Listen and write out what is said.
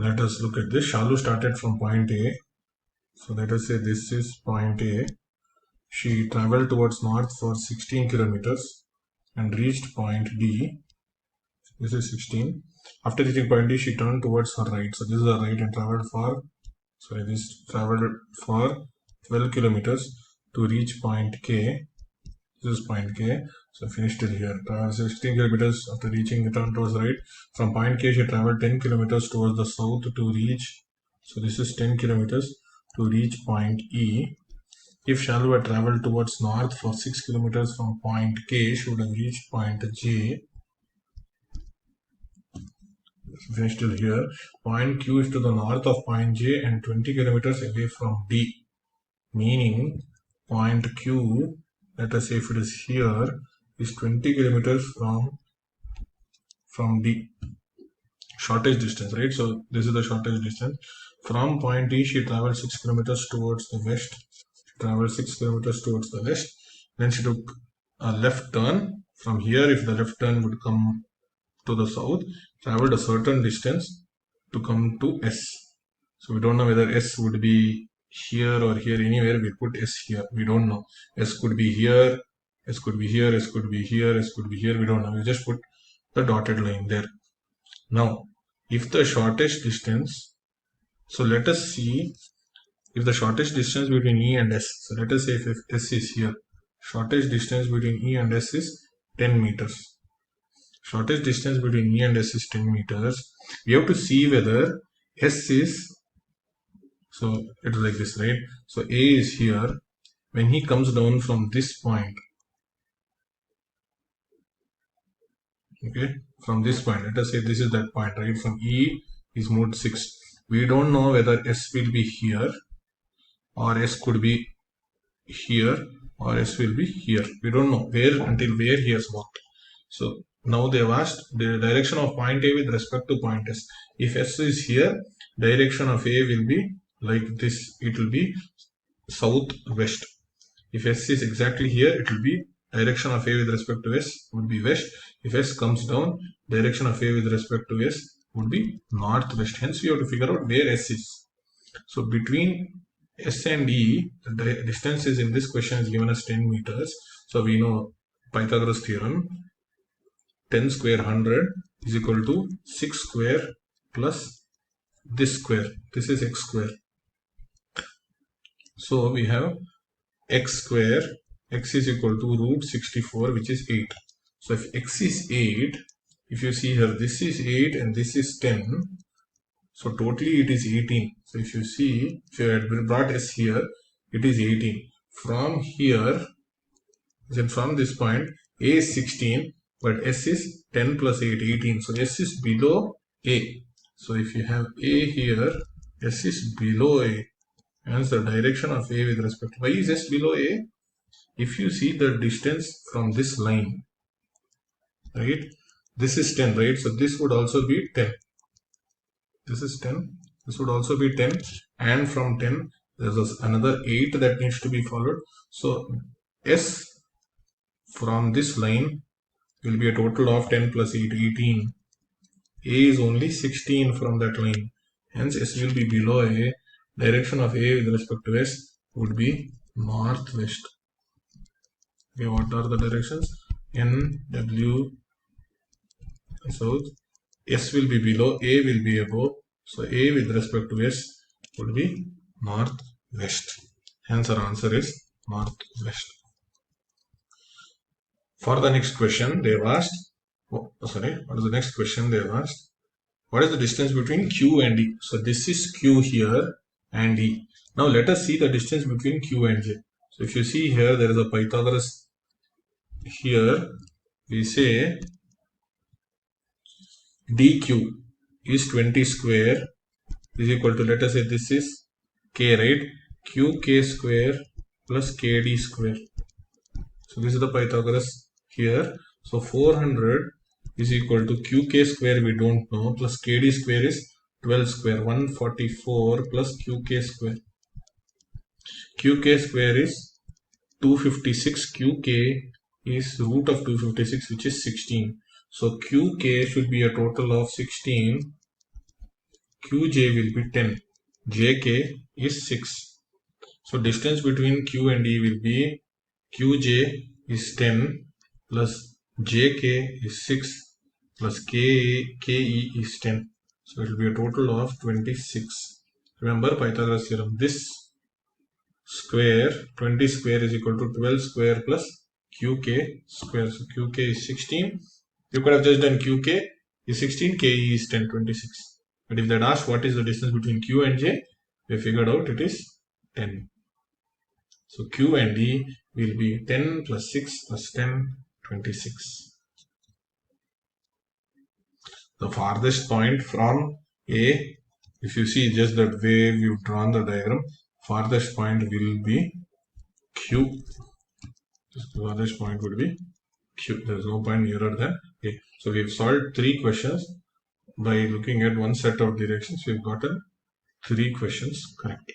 Let us look at this. Shalu started from point A. So let us say this is point A. She traveled towards north for 16 kilometers and reached point D. This is 16. After reaching point D, she turned towards her right. So this is her right and traveled for, traveled for 12 kilometers to reach point K. This is point K. So finished it here. Traveled 16 kilometers after reaching, turned towards the right. From point K, she traveled 10 kilometers towards the south to reach. So this is 10 kilometers to reach point E. If Shalu had traveled towards north for 6 kilometers from point K, she would have reached point J. Finished till here. Point Q is to the north of point J and 20 kilometers away from D. Meaning point Q, let us say if it is here, is 20 kilometers from D. Shortest distance, right? So this is the shortest distance. From point D, she traveled 6 kilometers towards the west. Then she took a left turn. From here, if the left turn would come to the south, traveled a certain distance to come to S. So we don't know whether S would be here or here. Anywhere we put S here. We don't know. S could be here. S could be here. S could be here. S could be here. We don't know. We just put the dotted line there. Now, if the shortest distance, so let us see if the shortest distance between E and S. So let us say if S is here, shortest distance between E and S is 10 meters. Shortest distance between E and S is 10 meters. We have to see whether S is, so it is like this, right? So A is here. When he comes down from this point, okay, from this point, let us say this is that point, right? From E is moved 6. We don't know whether S will be here or S could be here or S will be here. We don't know until where he has walked. So now they have asked the direction of point A with respect to point S. If S is here, direction of A will be like this. It will be southwest. If S is exactly here, it will be direction of A with respect to S would be west. If S comes down, direction of A with respect to S would be northwest. Hence, we have to figure out where S is. So between S and E, the distance is in this question is given as 10 meters. So we know Pythagoras theorem, 10 square 100 is equal to 6 square plus this square. This is x square. So we have x square, x is equal to root 64, which is 8. So if x is 8, if you see here, this is 8 and this is 10. So totally it is 18. So if you see, if you had brought s here, it is 18. From here, then from this point, a is 16, but s is 10 plus 8, 18. So s is below a. So if you have a here, s is below a. Hence the direction of a with respect to, why is s below a? If you see the distance from this line, right? This is 10, right? So this would also be 10. This is 10. This would also be 10. And from 10, there's another 8 that needs to be followed. So S from this line will be a total of 10 plus 8, 18. A is only 16 from that line. Hence S will be below A. Direction of A with respect to S would be northwest. Okay, what are the directions? N, W, south. S will be below, A will be above. So A with respect to S would be northwest. Hence our answer is northwest. For the next question, they have asked, what is the next question they have asked? What is the distance between Q and E? So this is Q here and E. Now let us see the distance between Q and J. So if you see here, there is a Pythagoras here. We say dq is 20 square is equal to, let us say this is k, right? Qk square plus kd square. So this is the Pythagoras here. So 400 is equal to qk square, we don't know, plus kd square is 12 square, 144 plus qk square. Qk square is 256, qk is root of 256, which is 16. So qk should be a total of 16 Qj will be 10. Jk is 6. So distance between Q and E will be Qj is 10 plus Jk is 6 plus Ke is 10. So it will be a total of 26. Remember Pythagoras theorem. This square, 20 square is equal to 12 square plus Qk square. So Qk is 16. You could have just done Qk is 16, Ke is 10, 26. But if that asks what is the distance between Q and J, we figured out it is 10. So Q and E will be 10 plus 6 plus 10, 26. The farthest point from A, if you see just that way we've drawn the diagram, farthest point will be Q. The farthest point would be Q. There is no point nearer than A. So we've solved 3 questions. By looking at one set of directions, we've gotten 3 questions correct.